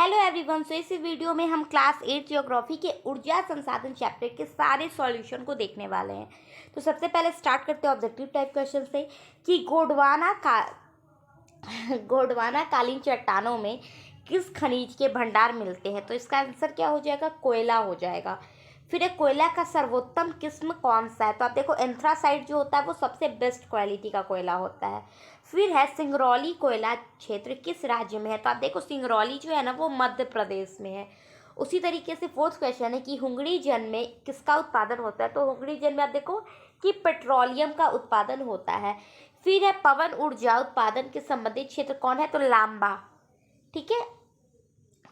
Hello everyone. सो इस video में हम क्लास 8 ज्योग्राफी के ऊर्जा संसाधन चैप्टर के सारे सॉल्यूशन को देखने वाले हैं। तो सबसे पहले स्टार्ट करते हैं ऑब्जेक्टिव टाइप क्वेश्चन से कि गोंडवाना कालीन चट्टानों में किस खनिज के भंडार मिलते हैं। तो इसका आंसर क्या हो जाएगा? कोयला हो जाएगा। फिर एक कोयला का सर्वोत्तम किस्म कौन सा है? तो आप देखो एंथ्रासाइट जो होता है वो सबसे बेस्ट क्वालिटी का कोयला होता है। फिर है सिंगरौली कोयला क्षेत्र किस राज्य में है? तो आप देखो सिंगरौली जो है ना वो मध्य प्रदेश में है। उसी तरीके से फोर्थ क्वेश्चन है कि हुंगड़ी जन में किसका उत्पादन होता है? तो हुंगड़ी जन में आप देखो कि पेट्रोलियम का उत्पादन होता है। फिर है पवन ऊर्जा उत्पादन के संबंधित क्षेत्र कौन है? तो लांबा। ठीक है।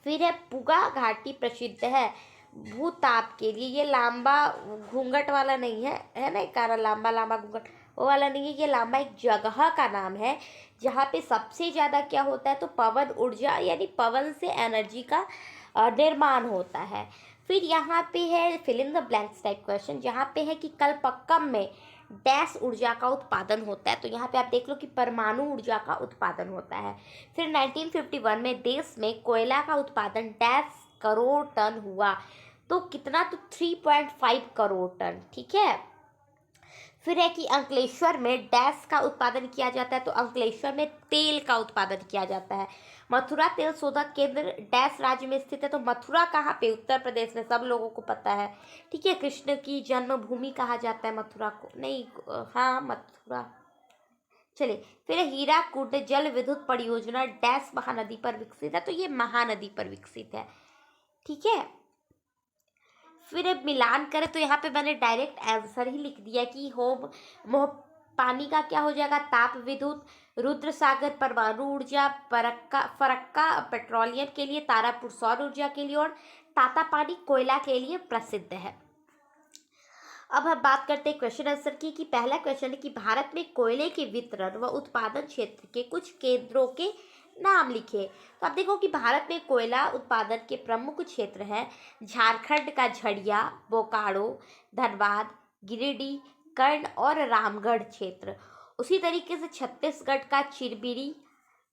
फिर है पुगा घाटी प्रसिद्ध है भूताप के लिए। ये लांबा घूंघट वाला नहीं है ना, कारण लांबा लांबा घूंघट वो वाला नहीं है। ये लांबा एक जगह का नाम है जहाँ पे सबसे ज़्यादा क्या होता है? तो पवन ऊर्जा यानी पवन से एनर्जी का निर्माण होता है। फिर यहाँ पे है fill in the blanks type question, जहाँ पे है कि कलपक्कम में डैश ऊर्जा का उत्पादन होता है। तो यहाँ पे आप देख लो कि परमाणु ऊर्जा का उत्पादन होता है। फिर 1951 में देश में कोयला का उत्पादन डैश करोड़ टन हुआ। तो कितना? तो 3.5 करोड़ टन। ठीक है। फिर है कि अंकलेश्वर में डैश का उत्पादन किया जाता है। तो अंकलेश्वर में तेल का उत्पादन किया जाता है। मथुरा तेल शोधक केंद्र डैश राज्य में स्थित है। तो मथुरा कहाँ पे? उत्तर प्रदेश में, सब लोगों को पता है। ठीक है। कृष्ण की जन्मभूमि कहा जाता है मथुरा को, नहीं हाँ मथुरा। चलिए फिर हीराकुड जल विद्युत परियोजना डैश महानदी पर विकसित है। तो ये महानदी पर विकसित है। ठीक है। फिर अब मिलान करें तो यहाँ पे मैंने डायरेक्ट आंसर ही लिख दिया कि होम मोह पानी का क्या हो जाएगा? ताप विद्युत। रुद्र सागर परमाणु ऊर्जा। फरक्का पेट्रोलियम के लिए। तारापुर सौर ऊर्जा के लिए। और ताता पानी कोयला के लिए प्रसिद्ध है। अब हम बात करते हैं क्वेश्चन आंसर की कि पहला क्वेश्चन है कि भारत में कोयले के वितरण व उत्पादन क्षेत्र के कुछ केंद्रों के नाम लिखे। तो आप देखो कि भारत में कोयला उत्पादन के प्रमुख क्षेत्र हैं झारखंड का झड़िया, बोकारो, धनबाद, गिरिडीह, कर्ण और रामगढ़ क्षेत्र। उसी तरीके से छत्तीसगढ़ का चिरबिरी,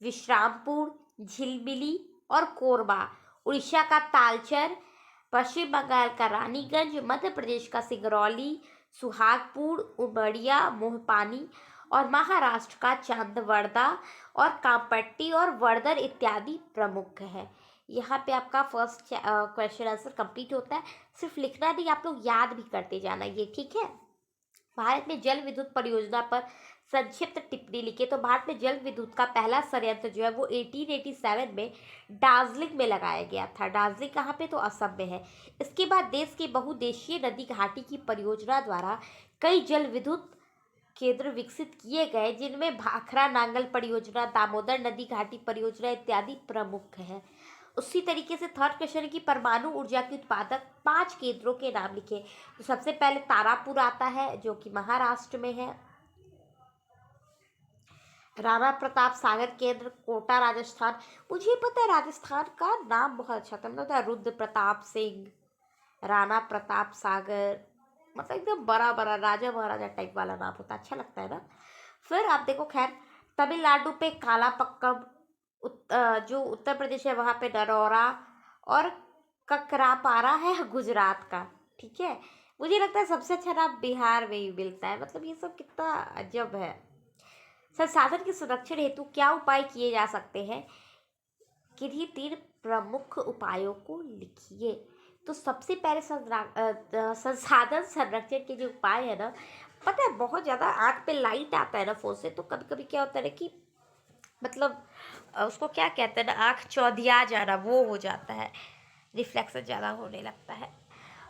विश्रामपुर, झिलमिली और कोरबा। उड़ीसा का तालचर, पश्चिम बंगाल का रानीगंज, मध्य प्रदेश का सिंगरौली, सुहागपुर, उमरिया, मोहपानी और महाराष्ट्र का चांदवरदा और कामपट्टी और वर्धर इत्यादि प्रमुख है। यहाँ पे आपका फर्स्ट क्वेश्चन आंसर कंप्लीट होता है। सिर्फ लिखना नहीं, आप लोग याद भी करते जाना ये। ठीक है। भारत में जल विद्युत परियोजना पर संक्षिप्त टिप्पणी लिखे। तो भारत में जल विद्युत का पहला संयंत्र जो है वो 1887 में दार्जिलिंग में लगाया गया था। दार्जिलिंग कहाँ पे? तो असम में है। इसके बाद देश के बहुउद्देशीय नदी घाटी की परियोजना द्वारा कई जल विद्युत केंद्र विकसित किए गए, जिनमें भाखरा नांगल परियोजना, दामोदर नदी घाटी परियोजना इत्यादि प्रमुख है। उसी तरीके से थर्ड क्वेश्चन है कि परमाणु ऊर्जा के उत्पादक 5 केंद्रों के नाम लिखे। तो सबसे पहले तारापुर आता है जो कि महाराष्ट्र में है। राणा प्रताप सागर केंद्र कोटा राजस्थान। मुझे पता है राजस्थान का नाम बहुत अच्छा था, मतलब था रुद्र प्रताप सिंह, राणा प्रताप सागर, मतलब एकदम बड़ा बड़ा राजा महाराजा टाइप वाला नाम होता है, अच्छा लगता है ना। फिर आप देखो खैर तमिलनाडु पे कालापक्कम, जो उत्तर प्रदेश है वहाँ पे नरौरा और ककरापारा है गुजरात का। ठीक है। मुझे लगता है सबसे अच्छा नाम बिहार में ही मिलता है। मतलब ये सब कितना अजब है। संसाधन के संरक्षण हेतु क्या उपाय किए जा सकते हैं? किन्हीं 3 प्रमुख उपायों को लिखिए। तो सबसे पहले संसाधन संरक्षण के जो उपाय है ना, पता है बहुत ज़्यादा आँख पे लाइट आता है ना फोन से, तो कभी कभी क्या होता है ना कि मतलब उसको क्या कहते हैं ना, आँख चौधिया जाना वो हो जाता है, रिफ्लेक्शन ज़्यादा होने लगता है।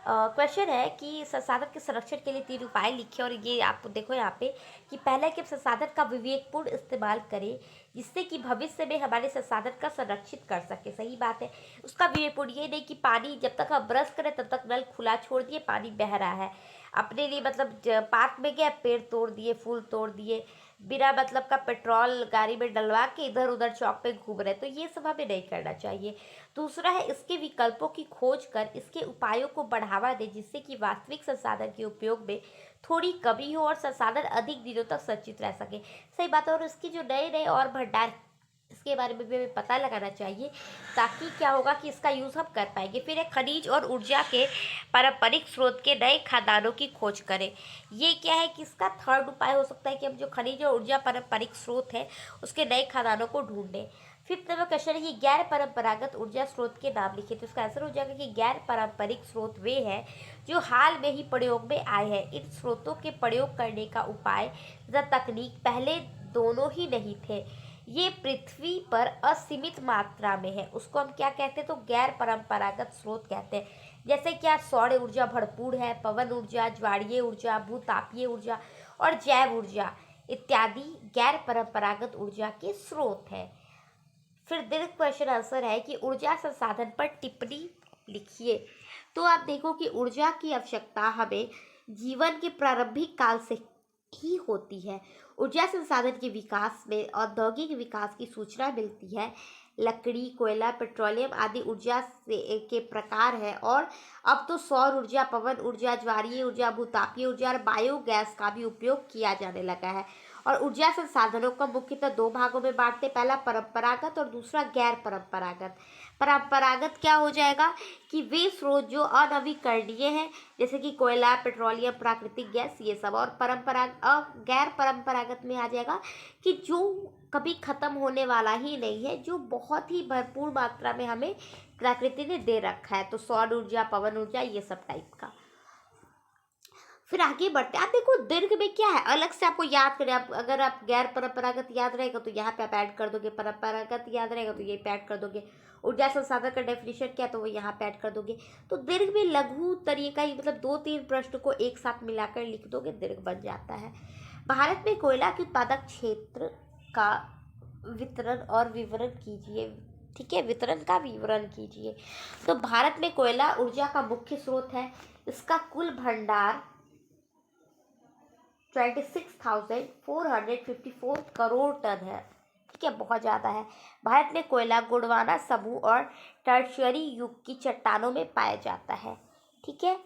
क्वेश्चन है कि संसाधन के संरक्षण के लिए 3 उपाय लिखे। और ये आप देखो यहाँ पे कि पहला कि संसाधन का विवेकपूर्ण इस्तेमाल करें जिससे कि भविष्य में हमारे संसाधन का संरक्षित कर सके। सही बात है। उसका विवेकपूर्ण ये नहीं कि पानी जब तक हम ब्रश करें तब तक नल खुला छोड़ दिए, पानी बह रहा है अपने लिए, मतलब पार्क में गए पेड़ तोड़ दिए, फूल तोड़ दिए, बिना मतलब का पेट्रोल गाड़ी में डलवा के इधर उधर चौक पे घूम रहे। तो ये सब हमें नहीं करना चाहिए। दूसरा है इसके विकल्पों की खोज कर इसके उपायों को बढ़ावा दे जिससे कि वास्तविक संसाधन के उपयोग में थोड़ी कमी हो और संसाधन अधिक दिनों तक संचित रह सके। सही बात है। और इसकी जो नए नए और भंडार इसके बारे में भी हमें पता लगाना चाहिए, ताकि क्या होगा कि इसका यूज़ हम कर पाएंगे। फिर एक खनिज और ऊर्जा के पारंपरिक स्रोत के नए खदानों की खोज करें। ये क्या है कि इसका थर्ड उपाय हो सकता है कि हम जो खनिज और ऊर्जा पारंपरिक स्रोत है उसके नए खदानों को ढूंढें। फिफ्थ नंबर क्वेश्चन है कि गैर परंपरागत ऊर्जा स्रोत के नाम लिखिए। तो इसका आंसर हो जाएगा कि गैर पारंपरिक स्रोत वे हैं जो हाल में ही प्रयोग में आए हैं। इन स्रोतों के प्रयोग करने का उपाय तथा तकनीक पहले दोनों ही नहीं थे। ये पृथ्वी पर असीमित मात्रा में है, उसको हम क्या कहते हैं, तो गैर परंपरागत स्रोत कहते हैं। जैसे क्या सौर ऊर्जा भरपूर है, पवन ऊर्जा, ज्वारीय ऊर्जा, भूतापीय ऊर्जा और जैव ऊर्जा इत्यादि गैर परंपरागत ऊर्जा के स्रोत हैं। फिर दीर्घ क्वेश्चन आंसर है कि ऊर्जा संसाधन पर टिप्पणी लिखिए। तो आप देखो कि ऊर्जा की आवश्यकता हमें जीवन के प्रारंभिक काल से ही होती है। ऊर्जा संसाधन के विकास में औद्योगिक विकास की सूचना मिलती है। लकड़ी, कोयला, पेट्रोलियम आदि ऊर्जा के प्रकार है, और अब तो सौर ऊर्जा, पवन ऊर्जा, ज्वारीय ऊर्जा, भूतापीय ऊर्जा और बायोगैस का भी उपयोग किया जाने लगा है। और ऊर्जा संसाधनों को मुख्यतः दो भागों में बांटते, पहला परंपरागत और दूसरा गैर परंपरागत। परंपरागत क्या हो जाएगा कि वे स्रोत जो अनवीकरणीय हैं, जैसे कि कोयला, पेट्रोलियम, प्राकृतिक गैस, ये सब। और गैर परंपरागत में आ जाएगा कि जो कभी खत्म होने वाला ही नहीं है, जो बहुत ही भरपूर मात्रा में हमें प्रकृति ने दे रखा है। तो सौर ऊर्जा, पवन ऊर्जा, ये सब टाइप का। फिर आगे बढ़ते हैं। आप देखो दीर्घ में क्या है, अलग से आपको याद करें। आप अगर आप गैर परंपरागत याद रहेगा तो यहाँ पे आप ऐड कर दोगे, परंपरागत याद रहेगा तो ये पे ऐड कर दोगे। ऊर्जा संसाधन का डेफिनेशन क्या है तो वो यहाँ पे ऐड कर दोगे। तो दीर्घ में लघु तरीका ही, मतलब 2-3 प्रश्न को एक साथ मिलाकर लिख दोगे, दीर्घ बन जाता है। भारत में कोयला के उत्पादक क्षेत्र का वितरण और विवरण कीजिए। ठीक है, वितरण का विवरण कीजिए। तो भारत में कोयला ऊर्जा का मुख्य स्रोत है। इसका कुल भंडार 26,454 करोड़ टन है। ठीक है, बहुत ज़्यादा है। भारत में कोयला गोंडवाना समूह और टर्शियरी युग की चट्टानों में पाया जाता है। ठीक है,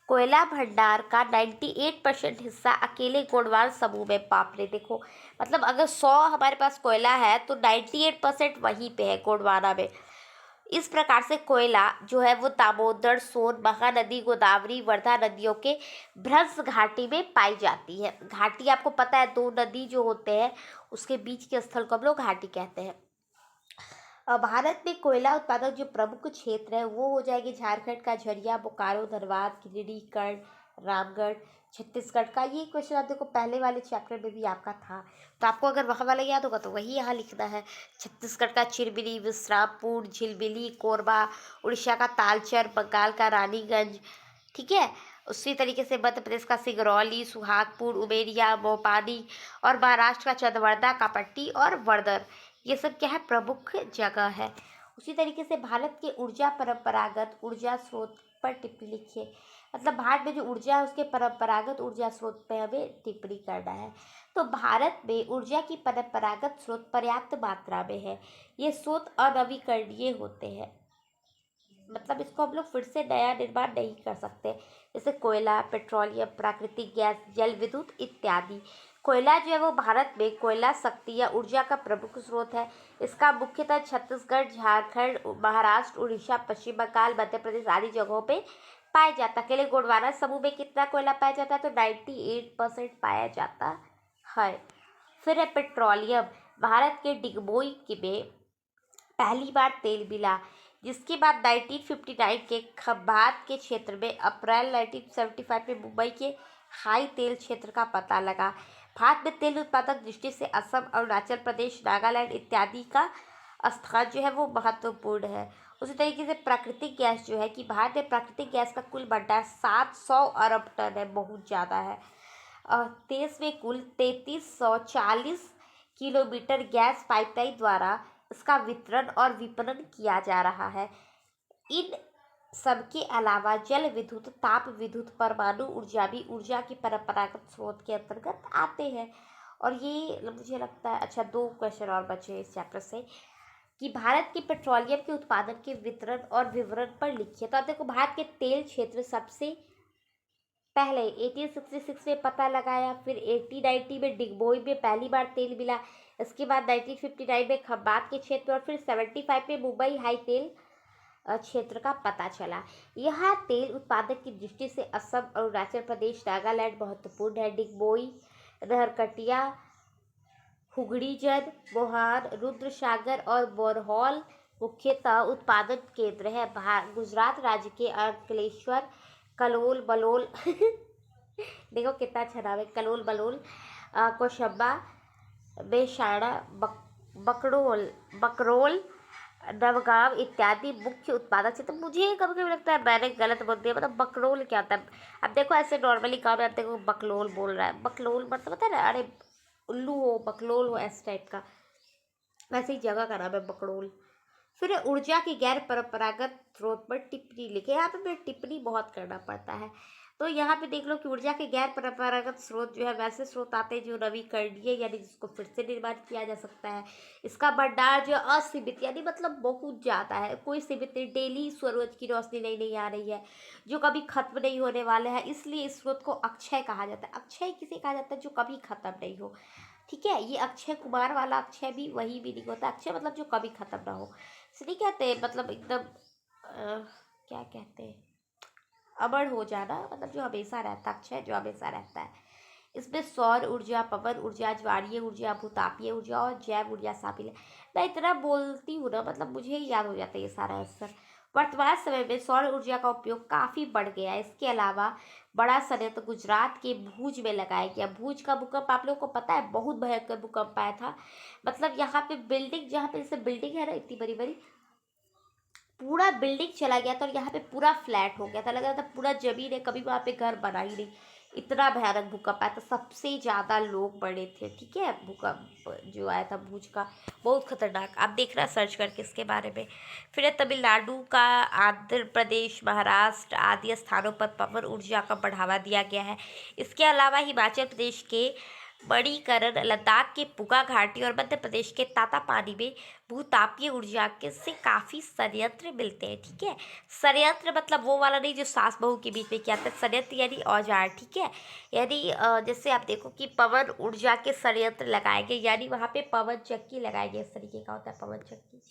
कोयला भंडार का 98% हिस्सा अकेले गोंडवाना समूह में। बाप रे, देखो मतलब अगर 100 हमारे पास कोयला है तो 98% वहीं पे है, गोंडवाना में। इस प्रकार से कोयला जो है वो दामोदर, सोन, महानदी, गोदावरी, वर्धा नदियों के भ्रंश घाटी में पाई जाती है। घाटी आपको पता है, 2 नदी जो होते हैं उसके बीच के स्थल को हम लोग घाटी कहते हैं। भारत में कोयला उत्पादक जो प्रमुख क्षेत्र है वो हो जाएगी झारखंड का झरिया, बोकारो, धनबाद, गिरिडीह, कर्ण, रामगढ़, छत्तीसगढ़ का। ये क्वेश्चन आप देखो पहले वाले चैप्टर में भी आपका था, तो आपको अगर वहाँ वाला याद होगा तो वही यहाँ लिखना है। छत्तीसगढ़ का चिरबिली, विश्रामपुर, झिलबिली, कोरबा, उड़ीसा का तालचर, बंगाल का रानीगंज। ठीक है, उसी तरीके से मध्य प्रदेश का सिगरौली, सुहागपुर, उमेरिया, मोपानी, और महाराष्ट्र का चंदवाड़ा, कापट्टी और वर्धर। ये सब क्या है, प्रमुख जगह है। उसी तरीके से भारत के ऊर्जा परंपरागत ऊर्जा स्रोत पर टिप्पणी लिखिए। मतलब भारत में जो ऊर्जा है उसके परंपरागत ऊर्जा स्रोत पर हमें टिप्पणी करना है। तो भारत में ऊर्जा की परंपरागत स्रोत पर्याप्त मात्रा में है। ये स्रोत अनवीकरणीय होते हैं, मतलब इसको हम लोग फिर से नया निर्माण नहीं कर सकते। जैसे कोयला, पेट्रोलियम, प्राकृतिक गैस, जल विद्युत इत्यादि। कोयला जो है वो भारत में कोयला शक्ति या ऊर्जा का प्रमुख स्रोत है। इसका मुख्यतः छत्तीसगढ़, झारखंड, महाराष्ट्र, उड़ीसा, पश्चिम बंगाल, मध्य प्रदेश आदि जगहों पे पाया जाता है। अकेले गोंडवाना समूह में कितना कोयला पाया जाता है, तो 98% पाया जाता है। फिर है पेट्रोलियम। भारत के डिगबोई में पहली बार तेल मिला, जिसके बाद 1959 के खंभात के क्षेत्र में अप्रैल 1975 में मुंबई के हाई तेल क्षेत्र का पता लगा। भारत में तेल उत्पादक दृष्टि से असम, अरुणाचल प्रदेश, नागालैंड इत्यादि का स्थान जो है वो महत्वपूर्ण है। उसी तरीके से प्राकृतिक गैस जो है कि भारत में प्राकृतिक गैस का कुल भंडार 700 अरब टन है, बहुत ज़्यादा है। देश में कुल 3340 किलोमीटर गैस पाइपलाइन द्वारा इसका वितरण और विपणन किया जा रहा है। इन सबके अलावा जल विद्युत, ताप विद्युत, परमाणु ऊर्जा भी ऊर्जा की परंपरागत स्रोत के अंतर्गत आते हैं। और ये मुझे लगता है, अच्छा 2 क्वेश्चन और बचे इस चैप्टर से, कि भारत के पेट्रोलियम के उत्पादन के वितरण और विवरण पर लिखिए। तो आप देखो भारत के तेल क्षेत्र सबसे पहले 1866 में पता लगाया, फिर 1890 में डिगबोई में पहली बार तेल मिला, इसके बाद 1959 में खंबात के क्षेत्र और फिर 75 में मुंबई हाई तेल क्षेत्र का पता चला। यह तेल उत्पादन की दृष्टि से असम, अरुणाचल प्रदेश, नागालैंड महत्वपूर्ण है। डिगबोई, रहरकटिया, हुगड़ीजन, मोहान, रुद्रसागर और बोरहौल मुख्यतः उत्पादन केंद्र है। गुजरात राज्य के अंकलेश्वर, कलोल, बलोल देखो कितना अच्छा नाम है, कलोल, बलोल, कोशंबा, बेसाड़ा, बकरोल बकरोल, नवगांव इत्यादि मुख्य उत्पादक क्षेत्र। तो मुझे कभी कभी लगता है मैंने गलत बोल दिया, मतलब बकरोल क्या होता है। अब देखो ऐसे नॉर्मली गाँव में आप देखो बकलोल बोल रहा है, बकलोल मतलब पता है ना, अरे उल्लू हो, बकलोल हो, ऐसे टाइप का, वैसे ही जगह का नाम है बकरोल। फिर ऊर्जा की गैर परंपरागत स्रोत पर टिप्पणी लिखे। यहाँ पे टिप्पणी बहुत करना पड़ता है। तो यहाँ पे देख लो कि ऊर्जा के गैर परंपरागत स्रोत जो है वैसे स्रोत आते हैं जो नवीकरणीय यानी जिसको फिर से निर्माण किया जा सकता है। इसका भंडार जो असीमित यानी मतलब बहुत ज़्यादा है, कोई सीमित नहीं, डेली सूरज की रोशनी नहीं आ रही है, जो कभी खत्म नहीं होने वाले हैं, इसलिए इस स्रोत को अक्षय कहा जाता है। अक्षय किसे कहा जाता है? जो कभी खत्म नहीं हो। ठीक है, ये अक्षय कुमार वाला अक्षय भी वही भी नहीं होता, अक्षय मतलब जो कभी खत्म ना हो। इसलिए कहते हैं मतलब एकदम क्या कहते हैं, अमर हो जाना, मतलब जो हमेशा रहता, अक्षय जो हमेशा रहता है। इसमें सौर ऊर्जा, पवन ऊर्जा, ज्वारीय ऊर्जा, भूतापीय ऊर्जा और जैव ऊर्जा शामिल है। मैं इतना बोलती हूँ ना, मतलब मुझे ही याद हो जाता है ये सारा आंसर। वर्तमान समय में सौर ऊर्जा का उपयोग काफ़ी बढ़ गया है। इसके अलावा बड़ा संयंत्र गुजरात के भूज में लगाया गया। भूज का भूकंप आप लोगों को पता है, बहुत भयंकर भूकंप आया था। मतलब यहाँ पे बिल्डिंग, जहाँ पे जैसे बिल्डिंग है ना इतनी बड़ी बड़ी, पूरा बिल्डिंग चला गया था और यहाँ पे पूरा फ्लैट हो गया था, लग रहा था पूरा जमीन है, कभी वहाँ पे घर बना ही नहीं। इतना भयानक भूकंप आया था, सबसे ज़्यादा लोग मरे थे। ठीक है, भूकंप जो आया था भूज का, बहुत खतरनाक। आप देख रहे हैं सर्च करके इसके बारे में। फिर है तमिलनाडु का, आंध्र प्रदेश, महाराष्ट्र आदि स्थानों पर पवन ऊर्जा का बढ़ावा दिया गया है। इसके अलावा हिमाचल प्रदेश के मणिकरण, लद्दाख के पुगा घाटी और मध्य प्रदेश के तातापानी में भूतापीय ऊर्जा के से काफ़ी संयंत्र मिलते हैं। ठीक है, संयंत्र मतलब वो वाला नहीं जो सास बहू के बीच में किया था, संयंत्र यानी औजार। ठीक है, यानी जैसे आप देखो कि पवन ऊर्जा के संयंत्र लगाए गए, यानी वहाँ पे पवन चक्की लगाए गए। इस तरीके का होता है पवन चक्की,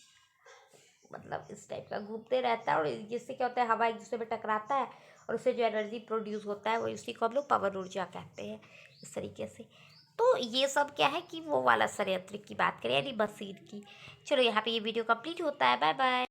मतलब इस टाइप का घूमते रहता है, और जिससे क्या होता है, हवा एक दूसरे में टकराता है और उससे जो एनर्जी प्रोड्यूस होता है वो, उसी को हम लोग पवन ऊर्जा कहते हैं, इस तरीके से। तो ये सब क्या है कि वो वाला संयंत्र की बात करें यानी मशीन की। चलो यहाँ पे ये वीडियो कंप्लीट होता है। Bye bye.